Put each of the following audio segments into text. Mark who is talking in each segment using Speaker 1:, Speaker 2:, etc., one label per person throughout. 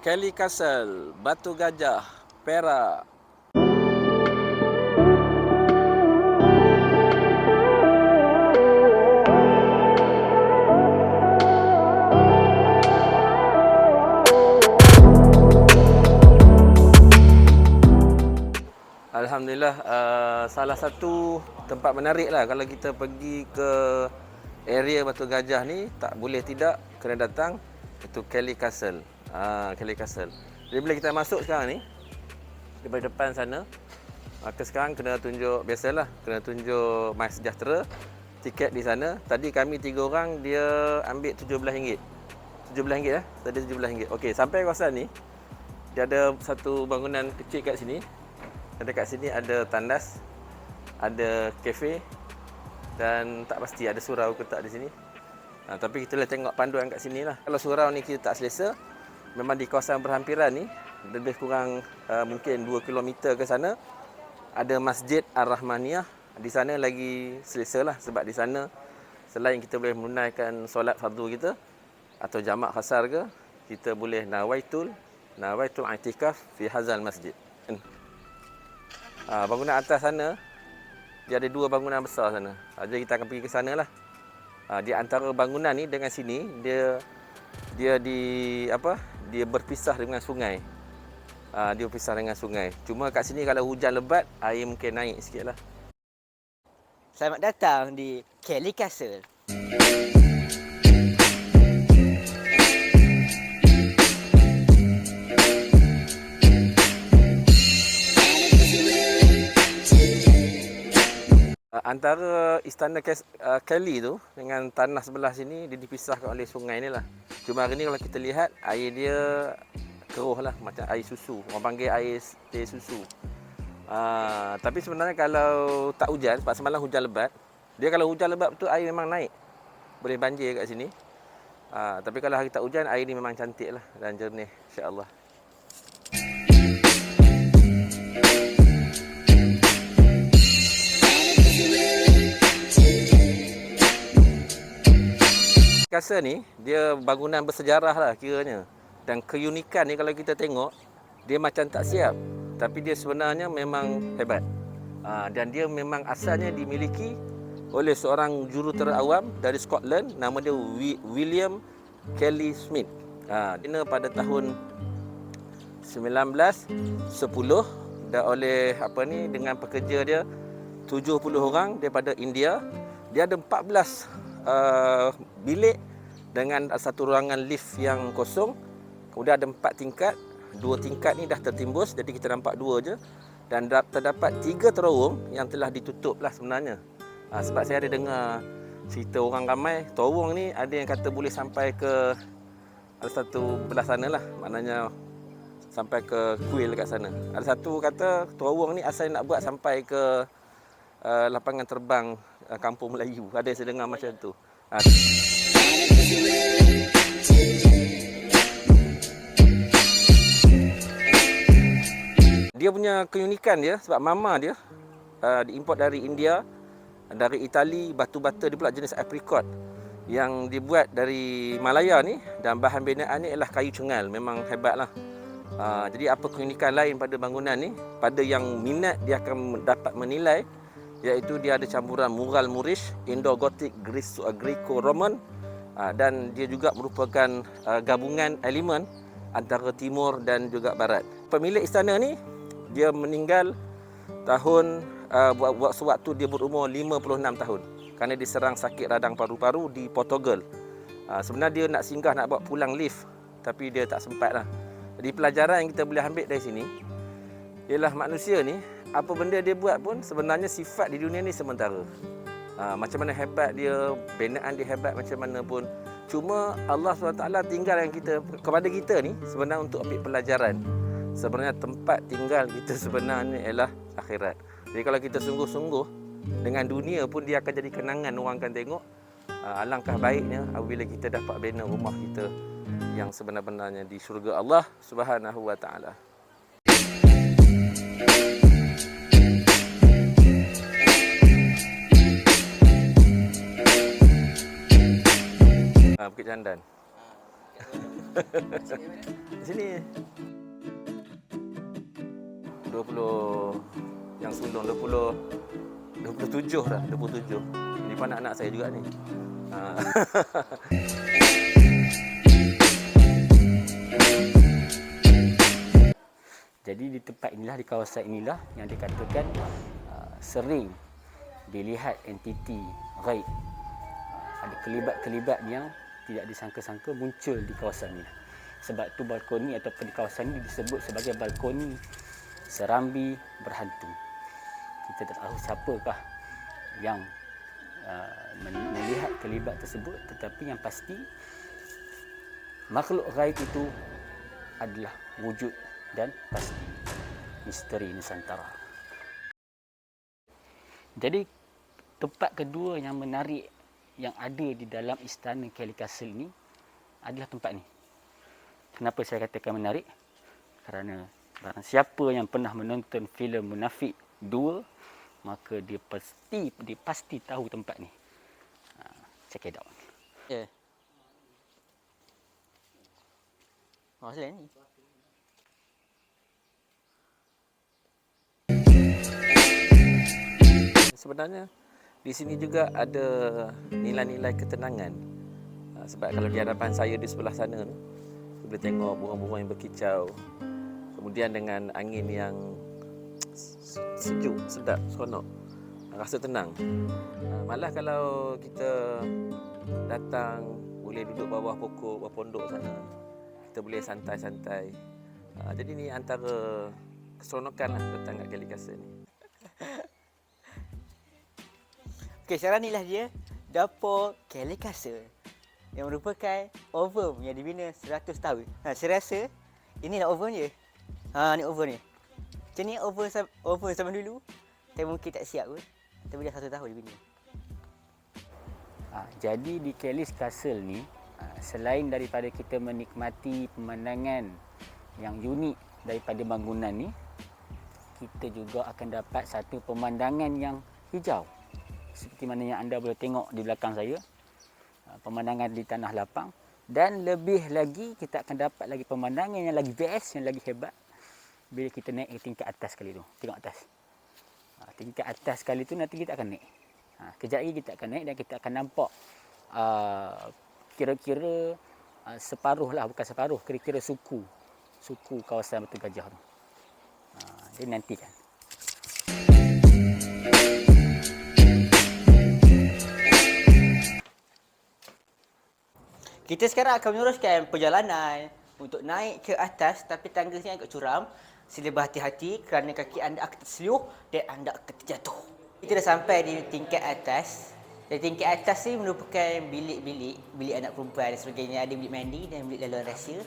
Speaker 1: Kelly Castle, Batu Gajah, Perak. Alhamdulillah, salah satu tempat menarik lah kalau kita pergi ke area Batu Gajah ni, tak boleh tidak kena datang, itu Kelly Castle. Kelly Castle. Jadi bila kita masuk sekarang ni, daripada depan sana, maka sekarang kena tunjuk, biasalah, kena tunjuk MySejahtera, tiket di sana. Tadi kami 3 orang, dia ambil RM17. RM17 ya? Tadi RM17. Okey, sampai kawasan ni, dia ada satu bangunan kecil kat sini. Dan dekat sini ada tandas, ada kafe dan tak pasti ada surau ke tak di sini. Tapi kita boleh tengok panduan kat sini lah. Kalau surau ni kita tak selesa, memang di kawasan berhampiran ni, lebih kurang mungkin 2 km ke sana, ada Masjid Ar-Rahmaniyah. Di sana lagi selesa lah, sebab di sana selain kita boleh menunaikan solat fardu kita atau jamak khasar ke, kita boleh nawaitul i'tikaf fi hazal masjid. Bangunan atas sana, dia ada 2 bangunan besar sana. Jadi kita akan pergi ke sana lah. Di antara bangunan ni dengan sini, dia berpisah dengan sungai. Dia berpisah dengan sungai. Cuma kat sini kalau hujan lebat, air mungkin naik sikit lah.
Speaker 2: Selamat datang di Kelly Castle.
Speaker 1: Antara istana Kelly tu dengan tanah sebelah sini, dia dipisahkan oleh sungai ni lah. Cuma hari ni kalau kita lihat, air dia keruh lah, macam air susu. Orang panggil air teh susu. Tapi sebenarnya kalau tak hujan, sebab semalam hujan lebat, dia kalau hujan lebat betul, air memang naik. Boleh banjir kat sini. Tapi kalau hari tak hujan, air ni memang cantik lah dan jernih, insya-Allah. Castle ni, dia bangunan bersejarah lah kiranya. Dan keunikan ni kalau kita tengok, dia macam tak siap. Tapi dia sebenarnya memang hebat. Dan dia memang asalnya dimiliki oleh seorang jurutera awam dari Scotland. Nama dia William Kelly Smith. Dia pada tahun 1910 dan oleh dengan pekerja dia 70 orang daripada India. Dia ada 14 bilik dengan satu ruangan lift yang kosong. Kemudian ada 4 tingkat. 2 tingkat ni dah tertimbus, jadi kita nampak 2 je. Dan terdapat 3 terowong yang telah ditutup lah sebenarnya. Sebab saya ada dengar cerita orang ramai, terowong ni ada yang kata boleh sampai ke satu belah sana lah. Maknanya sampai ke kuil kat sana. Ada satu kata terowong ni asal nak buat sampai ke lapangan terbang Kampung Melayu. Ada yang saya dengar macam tu. Dia punya keunikan dia, sebab mama dia diimport dari India, dari Itali, batu bata dia pula jenis apricot yang dibuat dari Malaya ni, dan bahan binaan ni ialah kayu cengal. Memang hebat lah. Jadi apa keunikan lain pada bangunan ni, pada yang minat dia akan dapat menilai, iaitu dia ada campuran mural Moorish, Indo-Gothic, Greco-Roman, dan dia juga merupakan gabungan elemen antara timur dan juga barat. Pemilik istana ni, dia meninggal tahun sewaktu dia berumur 56 tahun kerana diserang sakit radang paru-paru di Portugal. Sebenarnya dia nak singgah, nak bawa pulang lift, tapi dia tak sempat lah. Jadi pelajaran yang kita boleh ambil dari sini ialah manusia ni, apa benda dia buat pun sebenarnya sifat di dunia ni sementara. Macam mana hebat dia, binaan dia hebat macam mana pun, cuma Allah SWT tinggalkan kita, kepada kita ni sebenarnya untuk ambil pelajaran. Sebenarnya tempat tinggal kita sebenarnya ialah akhirat. Jadi kalau kita sungguh-sungguh dengan dunia pun, dia akan jadi kenangan, orang akan tengok. Alangkah baiknya apabila kita dapat bina rumah kita yang sebenar-benarnya di syurga Allah Subhanahu wa taala. Bukit Jandan. Di
Speaker 2: sini.
Speaker 1: 20 yang sulung 27 dah, 27. Ini pun anak-anak saya juga ni.
Speaker 3: Jadi di tempat inilah, di kawasan inilah yang dikatakan sering dilihat entiti ghaib. Ada kelibat-kelibat yang tidak disangka-sangka muncul di kawasan ini. Sebab tu balkoni ataupun di kawasan ini disebut sebagai balkoni Serambi Berhantu. Kita tak tahu siapakah yang melihat kelibat tersebut, tetapi yang pasti makhluk ghaib itu adalah wujud dan pasti misteri Nusantara. Jadi tempat kedua yang menarik yang ada di dalam istana Kelly Castle ini adalah tempat ni. Kenapa saya katakan menarik? Kerana barang siapa yang pernah menonton filem Munafik 2, maka dia pasti tahu tempat ni. Check it out.
Speaker 2: Ya. Masalah ni.
Speaker 1: Sebenarnya di sini juga ada nilai-nilai ketenangan. Sebab kalau di hadapan saya di sebelah sana tu, saya boleh tengok bunga-bunga yang berkicau. Kemudian dengan angin yang sejuk, sedap, seronok. Rasa tenang. Malah kalau kita datang, boleh duduk bawah pokok, bawah pondok sana. Kita boleh santai-santai. Jadi ni antara keseronokan lah datang kat Kelly Castle ni.
Speaker 2: Okey, sekarang inilah dia dapur Kelly Castle yang merupakan oven yang dibina 100 tahun. Saya rasa inilah oven je. Ni oven ni. Macam ni oven zaman dulu. Tapi mungkin tak siap pun. Tapi dah 1 tahun dibina.
Speaker 3: Jadi di Kelly Castle ni, selain daripada kita menikmati pemandangan yang unik daripada bangunan ni, kita juga akan dapat satu pemandangan yang hijau. Seperti mana yang anda boleh tengok di belakang saya, pemandangan di tanah lapang. Dan lebih lagi, kita akan dapat lagi pemandangan yang lagi best, yang lagi hebat bila kita naik ke tingkat atas sekali tu. Tengok atas. Tingkat atas sekali tu nanti kita akan naik. Kejap lagi kita akan naik dan kita akan nampak kira-kira separuh lah, bukan separuh, kira-kira suku kawasan Batu Gajah tu. Jadi nantikan.
Speaker 2: Kita sekarang akan meneruskan perjalanan untuk naik ke atas, tapi tangganya agak curam. Sila berhati-hati kerana kaki anda akan terseluyup dan anda akan terjatuh. Kita dah sampai di tingkat atas. Dan tingkat atas ni merupakan bilik anak perempuan dan sebagainya. Ada bilik mandi dan bilik laluan rahsia.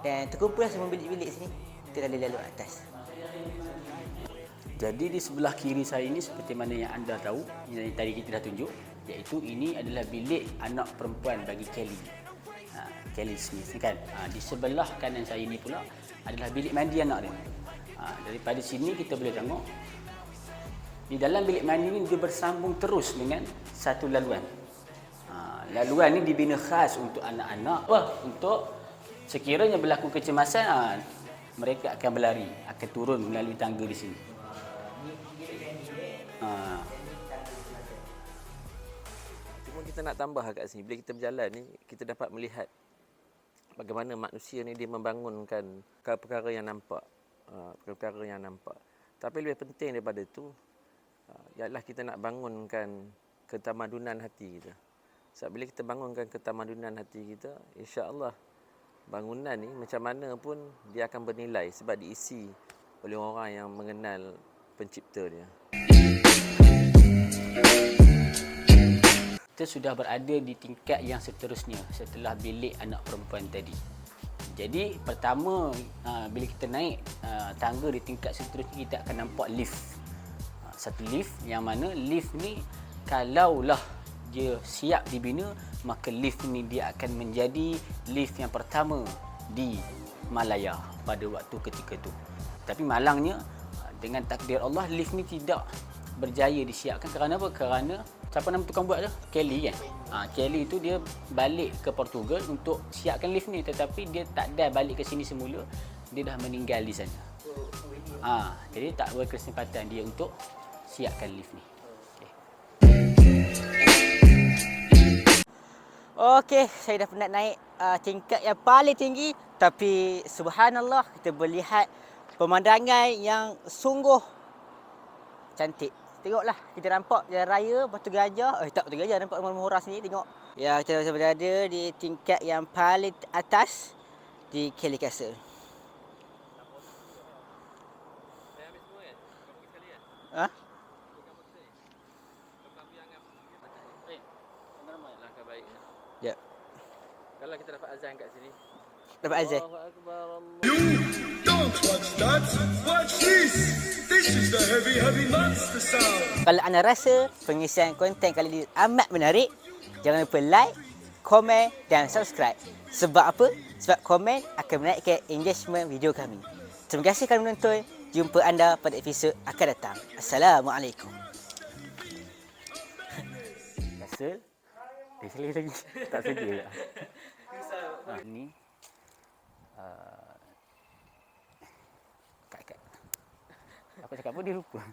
Speaker 2: Dan terkumpullah semua bilik-bilik sini. Kita lalu atas.
Speaker 3: Jadi di sebelah kiri saya ini seperti mana yang anda tahu, yang tadi kita dah tunjuk, iaitu ini adalah bilik anak perempuan bagi Kelly. Kelly Smith kan. Di sebelah kanan saya ini pula adalah bilik mandi anak dia. Daripada sini kita boleh tengok di dalam bilik mandi ini dia bersambung terus dengan satu laluan. Laluan ini dibina khas untuk anak-anak. Untuk sekiranya berlaku kecemasan, mereka akan berlari, akan turun melalui tangga di sini.
Speaker 1: Cuma kita nak tambah kat sini, bila kita berjalan ni, kita dapat melihat bagaimana manusia ni dia membangunkan perkara-perkara yang nampak. Tapi lebih penting daripada itu, ialah kita nak bangunkan ketamadunan hati kita. Sebab bila kita bangunkan ketamadunan hati kita, insya-Allah bangunan ni macam mana pun dia akan bernilai sebab diisi oleh orang yang mengenal pencipta dia.
Speaker 3: Kita sudah berada di tingkat yang seterusnya setelah bilik anak perempuan tadi. Jadi pertama bila kita naik tangga di tingkat seterusnya, kita akan nampak lift. Satu lift yang mana lift ni kalaulah dia siap dibina, maka lift ni dia akan menjadi lift yang pertama di Malaya pada waktu ketika itu. Tapi malangnya dengan takdir Allah, lift ni tidak berjaya disiapkan. Kerana apa? Kerana siapa nama tukang buat tu? Kelly kan? Kelly tu dia balik ke Portugal untuk siapkan lift ni, tetapi dia tak ada balik ke sini semula. Dia dah meninggal di sana. Jadi tak berkesempatan dia untuk siapkan lift ni.
Speaker 2: Okey, saya dah penat naik tingkat yang paling tinggi, tapi subhanallah kita melihat pemandangan yang sungguh cantik. Tengoklah, kita nampak jalan raya, Batu Gajah. Tak Batu Gajah, nampak rumah murah sini, tengok. Ya, kita berada di tingkat yang paling atas di Kelly Castle. Ha? Ya.
Speaker 1: Kalau kita dapat azan kat sini.
Speaker 2: Dapat azan.
Speaker 4: Don't watch that, watch this. This is the heavy monster sound.
Speaker 2: Kalau anda rasa pengisian konten kali ini amat menarik, jangan lupa like, komen dan subscribe. Sebab apa? Sebab komen akan menaikkan engagement video kami. Terima kasih kerana menonton. Jumpa anda pada episod akan datang. Assalamualaikum.
Speaker 3: Castle. Sekali lagi. Tak sedia. Ni. Kat. Apa cakap pun dia lupa.